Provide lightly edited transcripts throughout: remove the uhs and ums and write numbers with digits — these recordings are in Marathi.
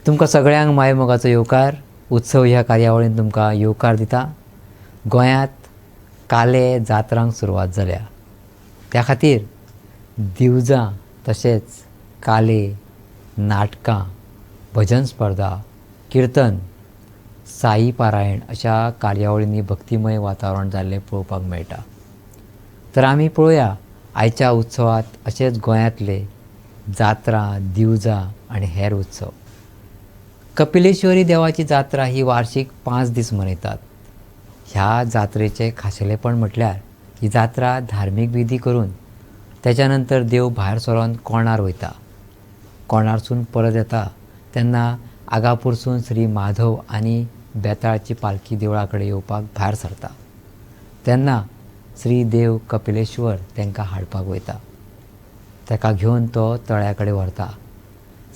तुमकां सगळ्यांक मायमोगाचो येवकार. उत्सव ह्या कार्यावळीन तुमकां येवकार दिता. गोंयांत काले जात्रांक सुरवात जाल्या. त्या खातीर दिवजां तशेंच काले, नाटकां, भजन स्पर्धा, किर्तन, साई पारायण अशा कार्यावळींनी भक्तिमय वातावरण जाल्लें पळोवपाक मेळटा. तर आमी पळोवया आयच्या उत्सवात अशेंच गोंयांतले जात्रा, दिवजां आनी हेर उत्सव. कपिलेश्वरी देवाची जात्रा ही वार्षिक 5 दीस मनयतात. ह्या जात्रेचें खाशेलेपण म्हटल्यार ही जात्रा धार्मीक विधी करून तेच्या नंतर देव भायर सरोन कोंडार वयता. कोंडारसून परत येता तेन्ना आगापूरसून श्री माधव आनी बेताळाची पालखी देवळा कडेन येवपाक भायर सरता. तेन्ना श्री देव कपिलेश्वर तांकां हाडपाक वयता. ताका घेवन तो तळ्या कडेन व्हरता.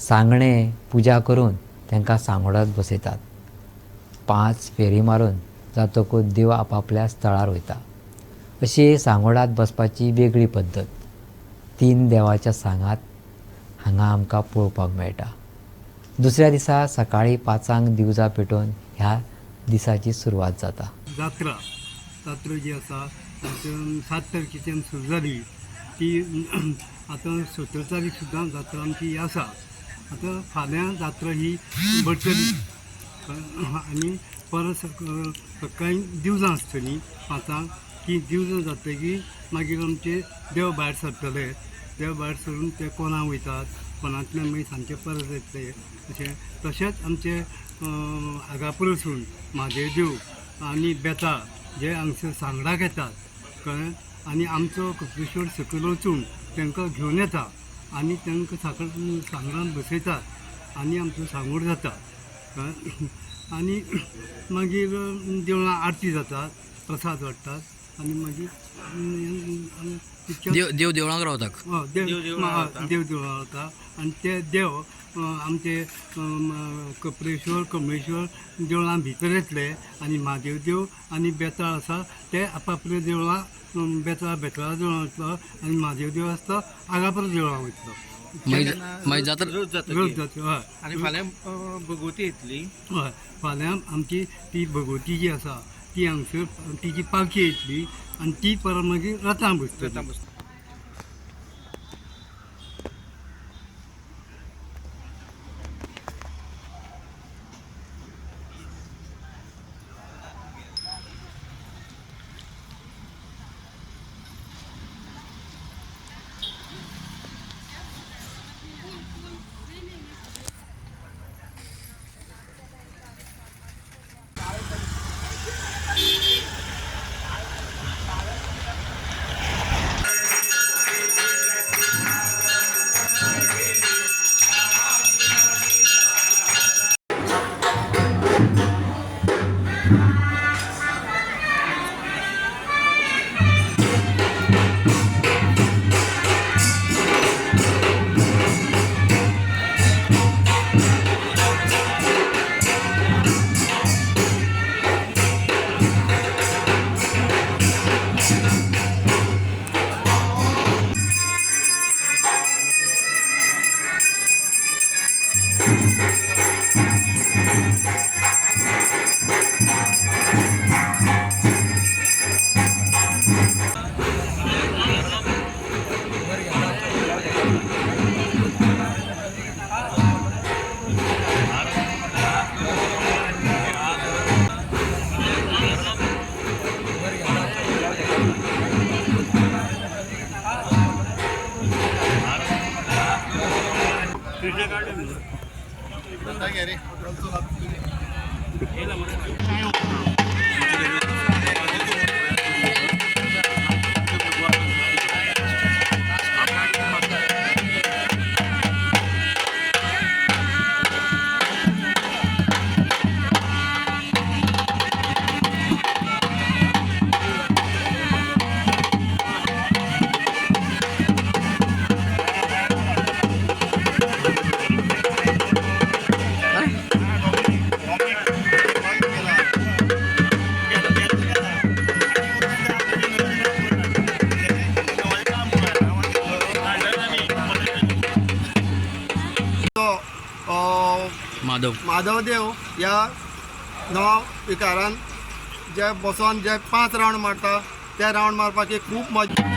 सांगणें पुजा करून तांकां सांगोडात बसयतात. 5 फेरी मारून जातकूच देव आपआपल्या स्थळार वयता. अशी सांगोडात बसपाची वेगळी पद्दत 3 देवाच्या सांगात हांगा आमकां पळोवपाक मेळटा. दुसऱ्या दिसा सकाळीं 5 दिवजां पेटोवन ह्या दिसाची सुरवात जाता. जात्रा जी आसा 7 तारखेच्यान सुरू जाली ती आतां 17 तारीख सुद्दां जात्रा आमची आसा. आतां फाल्यां जात्रा ही भरतली आनी परत सकाळीं दिवजां आसतलीं 5 की दिवजां जातकीर मागीर आमचे देव भायर सरतले. देव भायर सरून ते कोना वयतात. कोनांतल्यान मागीर सांजचे परत येतले. तशेंच आमचे आगापूरसून म्हादेव देव आनी बेताळ जे हांगसर सांगडाक येतात कळ्ळें. आनी आमचो कपिलेश्वर सकयल वचून तांकां घेवन येता आनी तांकां सांगडान बसयतात आनी आमचो सांगोड जाता कळ्ळें. आनी मागीर देवळां आरती जातात, प्रसाद वाडटात आनी मागीर देव देवळांक रावतात. देव देवळां वता आनी ते देव आमचे कपिलेश्वर कमळेश्वर देवळां भितर येतले आनी म्हादेव देव आनी बेताळ आसा ते आपआपल्या देवळां बेताळा देवळां वयतलो आनी म्हादेव देव आसता आगापूर देवळां वयतलो. मागीर जात्रा आनी फाल्यां भगवती येतली. हय, फाल्यां आमची ती भगवती जी आसा ती हांगसर तिची पालखी येतली आनी ती परत मागीर रथां बसतली. माधवदेव ह्या नवा विकारान जे बसोन जे 5 रावंड मारता ते रावंड मारपाक एक खूब मजा.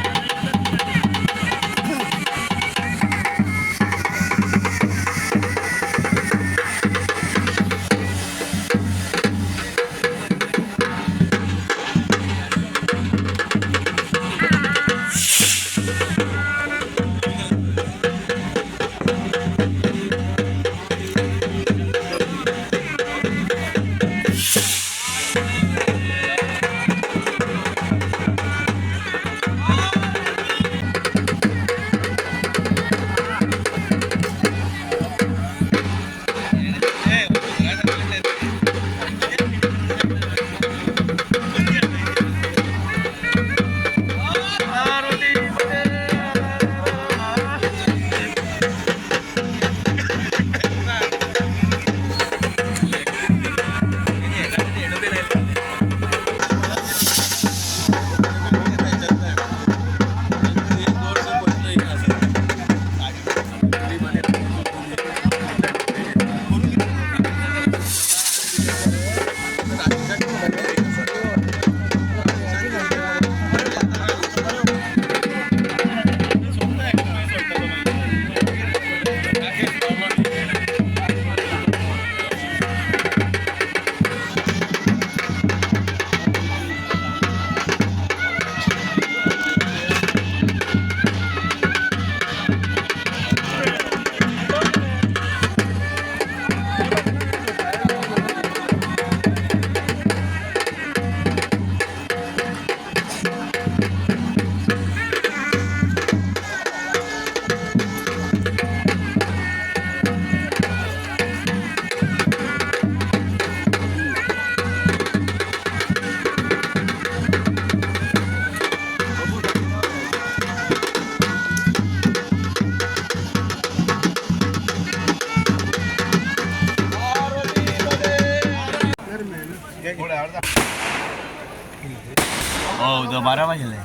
दोबारा वाजले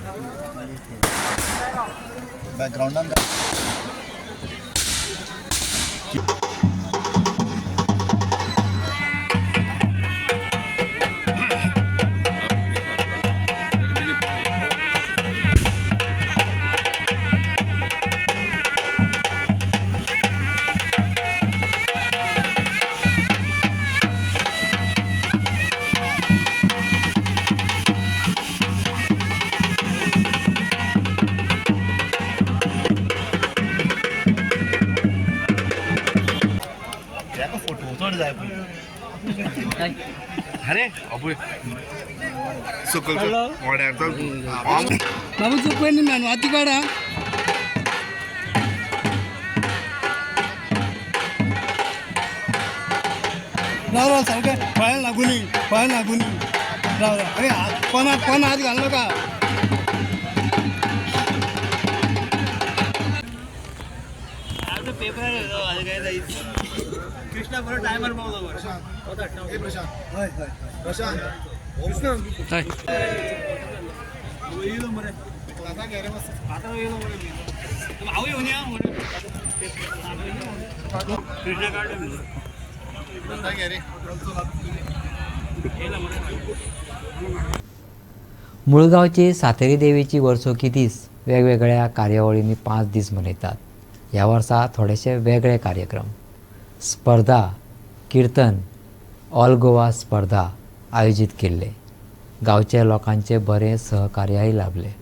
बॅकग्राऊंडान फोटो जाय अरे अबू सकल वाड्यार बाबू चुकवेन मॅन वाती काढा. राव सारखे फळ्याला लागून राव अरे कोण हात घाललो का. कृष्णा बरोबर टायमर पावलो प्रशांत हय मुळगावचे सातेरी देवीची वर्सोकी दीस वेगवेगळ्या कार्यावळींनी 5 दीस मनयतात. ह्या वर्सा थोडेशे वेगळे कार्यक्रम, स्पर्धा, कीर्तन, ऑल गोवा स्पर्धा आयोजीत केल्ले. गांवच्या लोकांचे बरे सहकार्यय लाभले.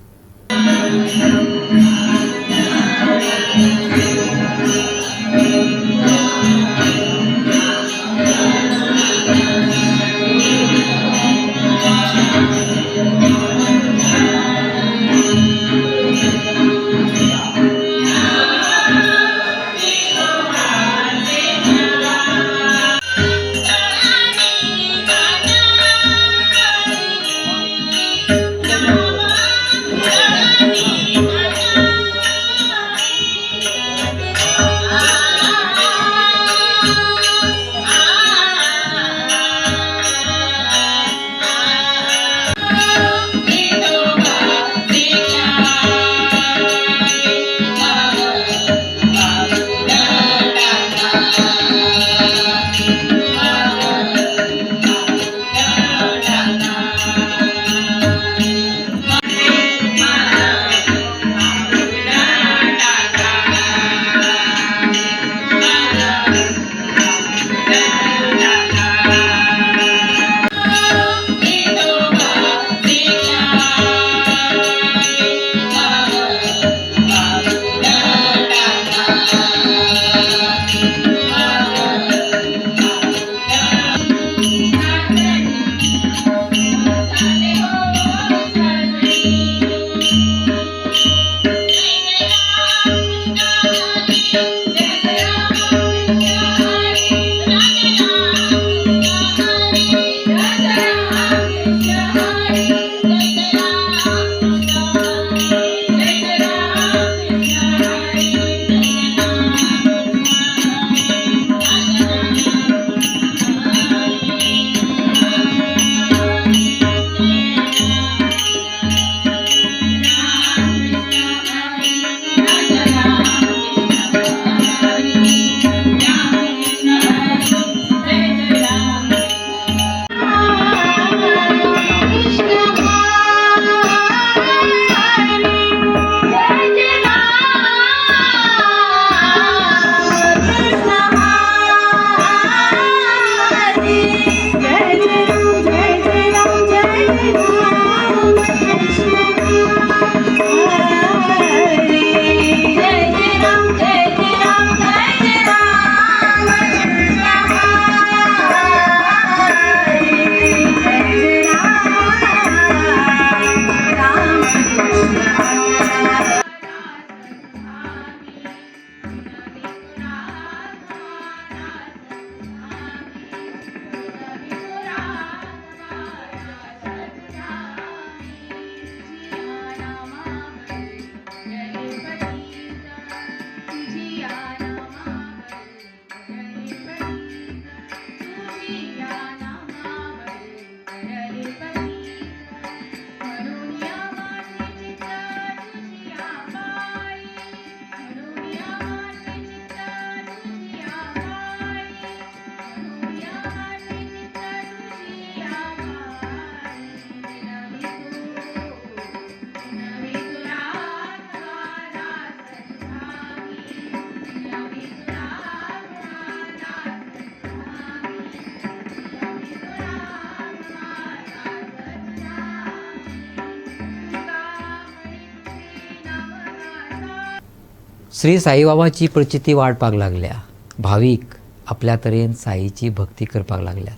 श्री साईबाबाची प्रचिती वाडपाक लागल्या. भावीक आपल्या तरेन साईची भक्ती करपाक लागल्यात.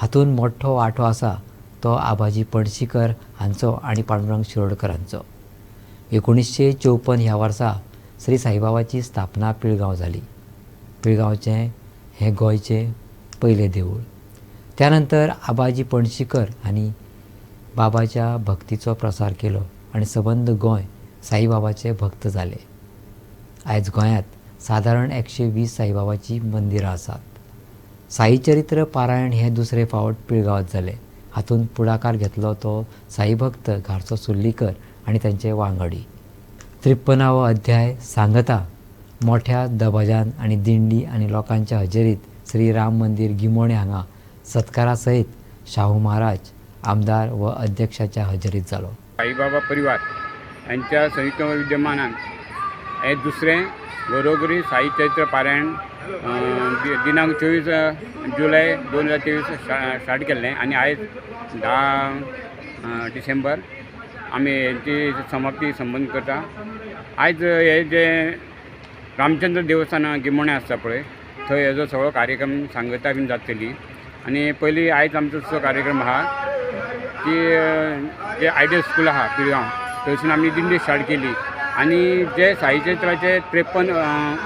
हातून मोठो वांटो आसा तो आबाजी पणशीकर हांचो आनी पांडुरंग शिरोडकर हांचो. 1954 ह्या वर्सा श्री साईबाबाची स्थापना पिळगांव जाली. पिळगांवचें हें गोंयचें पयलें देवूळ. त्यानंतर आबाजी पणशीकर हांणी बाबाच्या भक्तीचो प्रसार केलो आनी सबंद गोंय साईबाबाचे भक्त जाले. आयज गोंयांत सादारण 120 साईबाबाची मंदिरां आसात. साईचरित्र पारायण हें दुसरें फावट पिळगांवांत जालें. हातूंत पुढाकार घेतलो तो साईभक्त घारचो सुर्लीकर आनी तांचे वांगडी. 53वो अध्याय सांगता मोठ्या दबाज्यान आनी दिंडी आनी लोकांच्या हजेरीत श्री राम मंदिर गिमोणे हांगा सत्कारा सयत शाहू महाराज आमदार व अध्यक्षाच्या हजेरीत जालो. साईबाबा परिवार यांच्या संयुक्त विद्यमानान हे दुसरें घरोघरी साई चैत्र पारायण दिनांक 24 जुलय 2023 स्टार्ट केल्लें आनी आयज 10 डिसेंबर आमी हेंची समाप्ती संबंद करता. आयज हे जे रामचंद्र देवस्थान गिमोणे आसता पळय थंय हेजो सगळो कार्यक्रम सांगता बीन जातली. आनी पयलीं आयज आमचो जो कार्यक्रम आहा की जे आयडियल स्कूल आहा पिळगांव थंयसून आमी दिंडी स्टार्ट केली. आनी जे साई चैत्राचे 53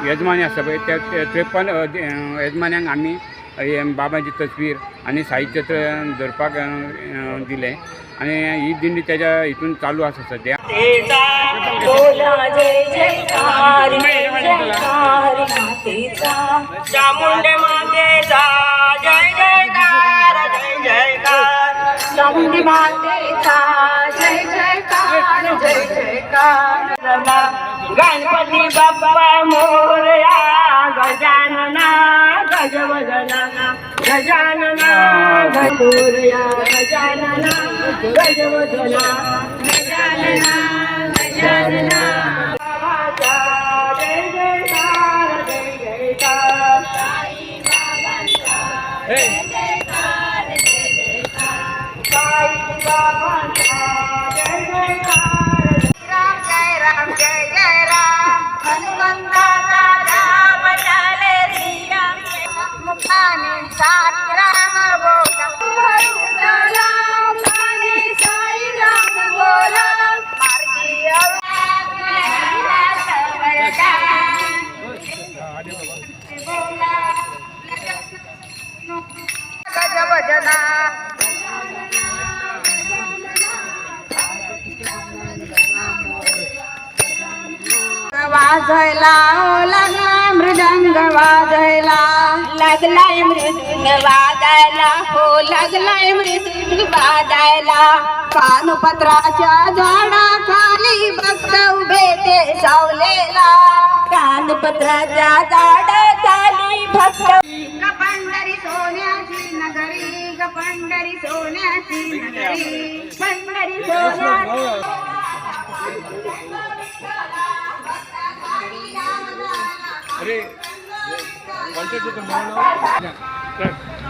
यजमानी आसता पळय त्या 53 यजमान्यांक आमी बाबाची तस्वीर आनी साई चैत्र धरपाक दिलें आनी ही दिंडी तेज्या हितून चालू आसा सद्या. चामुंडी मातेचा जय जयकार जय जयकार. गणपती बाप्पा मोरया गजानना गजवदना गजानना मोरया गजानना गजवदना गजानना गजानना. बाबाचा जय जयकार जय जयकार. साई बाबांचा जय जयकार जय जयकार. साई बाबांचा जय जयकार. जय राम जय जय राम. हनुमंताचा राम झाले रिया मुखाने साई राम बोला. मुखाने साई राम बोला. मार्गी गजवदना वाजयला लागला मृदंग वाजयला लागलाय मृदंग वाजायला हो लागलाय मृदंग वाजायला. कानपत्राच्या झाडाखाली भक्त उभे ते सावलेला. कानपत्राच्या झाडाखाली भक्त. पंढरी सोन्याची नगरी ग पंढरी सोन्याची नगरी पंढरी सोन्याची.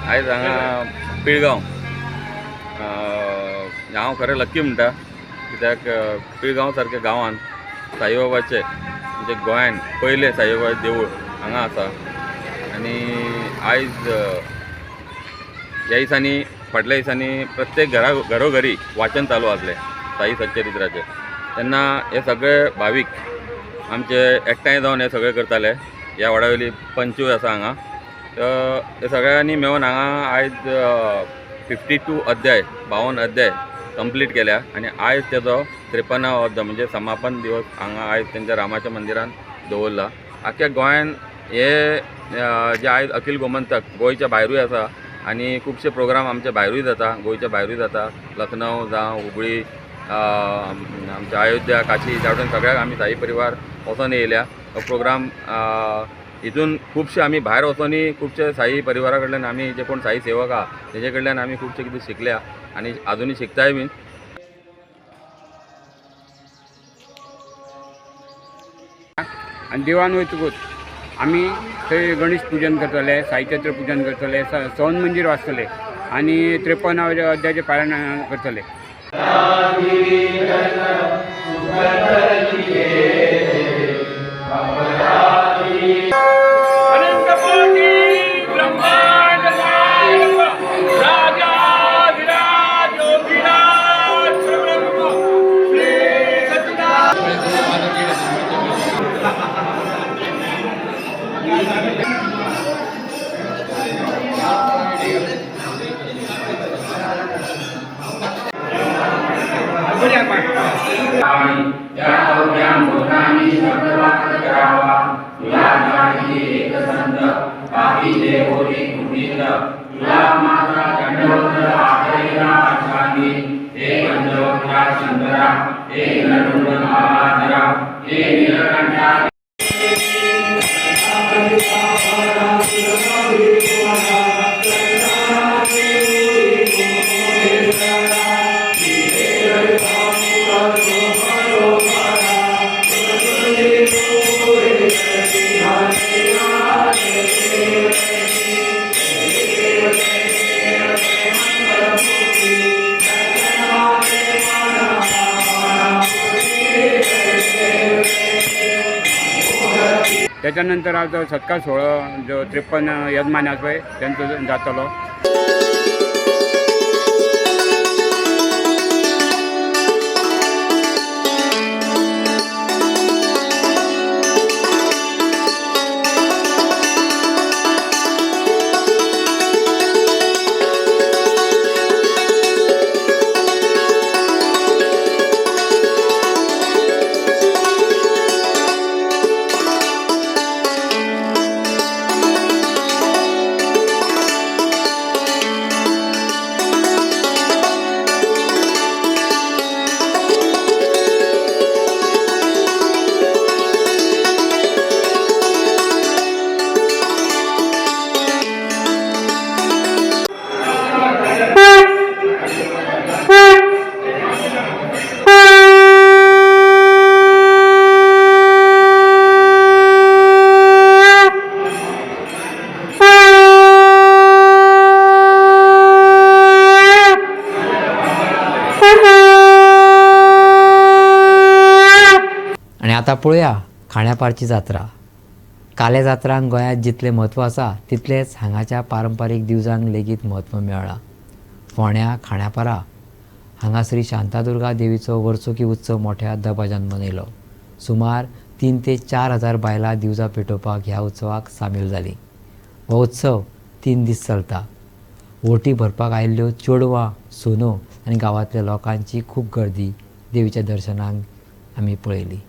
आयज हांगा पिळगांव हांव खरें लकी म्हणटा कित्याक पिळगांव सारक्या गांवांत साईबाबाचें म्हणजे गोंयान पयलें साईबाबा देवूळ हांगा आसा. आनी आयज ह्या दिसांनी फाटल्या दिसांनी प्रत्येक घरोघरी वाचन चालू आसलें साई सच्चरित्राचें. तेन्ना हे सगळे भावीक आमचे एकठांय जावन हे सगळे करताले. ह्या वाड्यावयली पंचूय आसा हांगा. हे सगळ्यांनी मेळून हांगा आयज 52 अध्याय 52 अध्याय कंप्लीट केल्या. आनी आयज तेजो 53वो अध्याय म्हणजे समापन दिवस हांगा आयज तेंच्या रामाच्या मंदिरान दवरला. आख्या गोंयान हे जे आयज अखिल गोमंतक गोंयच्या भायरूय आसा आनी खुबशे प्रोग्राम आमच्या भायरूय जाता गोंयच्या भायरूय जाता. लखनौ जावं हुबळी आमच्या अयोध्या काशी जावं सगळ्याक आमी साई परिवार वचून येयल्या. हो प्रोग्राम हितून खुबशे आमी भायर वचून खुबशे साई परिवारा कडल्यान आमी जे कोण साई सेवक आहा तेजे कडल्यान आमी खुबशे कितें शिकल्या आनी आजुनूय शिकताय बीन. आनी देवळान वयतकूच आमी थंय गणेश पुजन करतले साई चैत्र पुजन करतले सवन मंदिर वाचतले आनी 53 अध्यायाचे पारायण करतले. Amen. त्याच्यानंतर आता सत्कार सोहळा जो 53 यजमान आसपय त्यांचं जातलो. आणि आता पळोवया खांड्यापारची जात्रा. काले जात्रांक गोंयांत जितलें म्हत्व आसा तितलेंच हांगाच्या पारंपारीक दिवजांक लेगीत म्हत्व मेळ्ळां. फोंड्या खांड्यापारा हांगा श्री शांतादुर्गा देवीचो वर्सुकी उत्सव मोठ्या दबाज्यान मनयलो. सुमार 3 ते 4 हजार बायलां दिवजां पेटोवपाक ह्या उत्सवाक सामील जालीं. हो उत्सव 3 दीस चलता. वोटी भरपाक आयिल्ल्यो चेडवां, सोनो आनी गांवांतल्या लोकांची खूब गर्दी देवीच्या दर्शनाक आमी पळयली.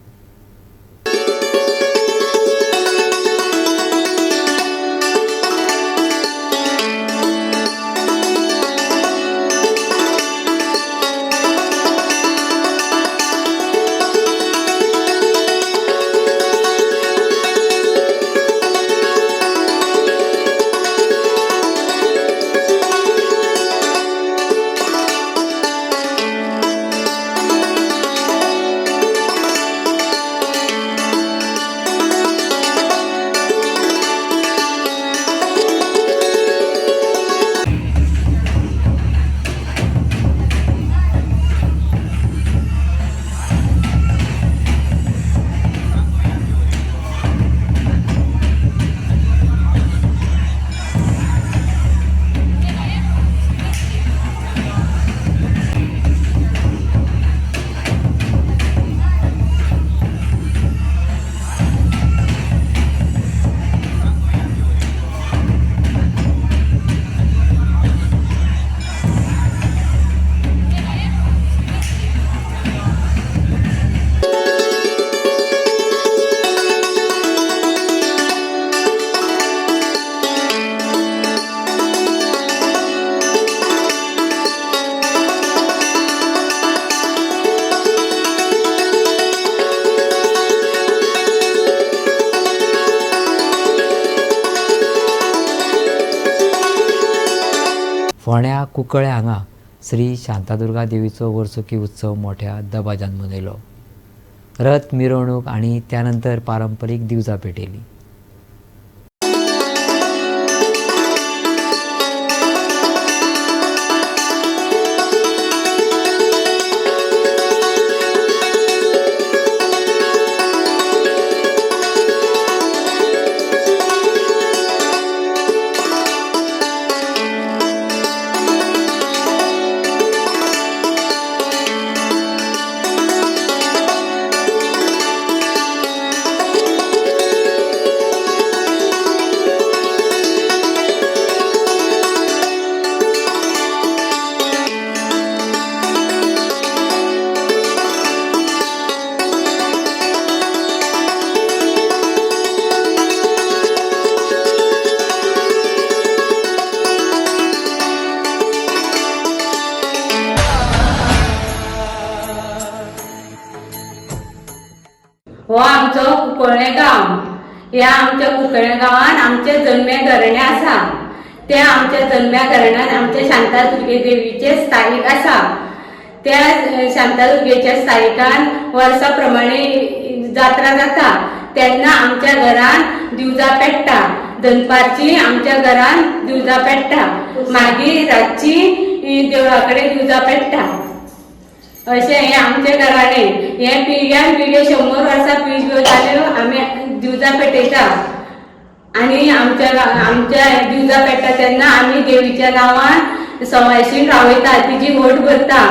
फोंड्या कुंकळे हांगा श्री शांतादुर्गा देवीचो वर्सुकी उत्सव मोठ्या दबाज्यान मनयलो. रथ मिरवणूक आनी त्यानंतर पारंपारीक दिवजां पेटयलीं. कुंकणे गांव. ह्या आमच्या कुंकणे गांवान आमचे जल्मे घराणे आसा. त्या आमच्या जल्म्या घराण्यान आमच्या शांतादुर्गे देवीचे स्थायीक आसा. त्या शांतादुर्गेच्या स्थायिकान वर्सा प्रमाणे जात्रा जाता. तेन्ना आमच्या घरान दिवजा पेट्टा. दनपारची आमच्या घरान दिवजा पेट्टा. मागीर रातची देवळा कडेन दिवजा पेट्टा. अशें हें आमचे घराणे. हें पिळग्यान पिळगे 100 वर्सां पिळग्यो जाल्यो आमी दिवजा पेटयता. आनी आमच्या दिवजा पेट्टा तेन्ना आमी देवीच्या नांवान सवायशीण रावयता, तिजी व्हड भरता.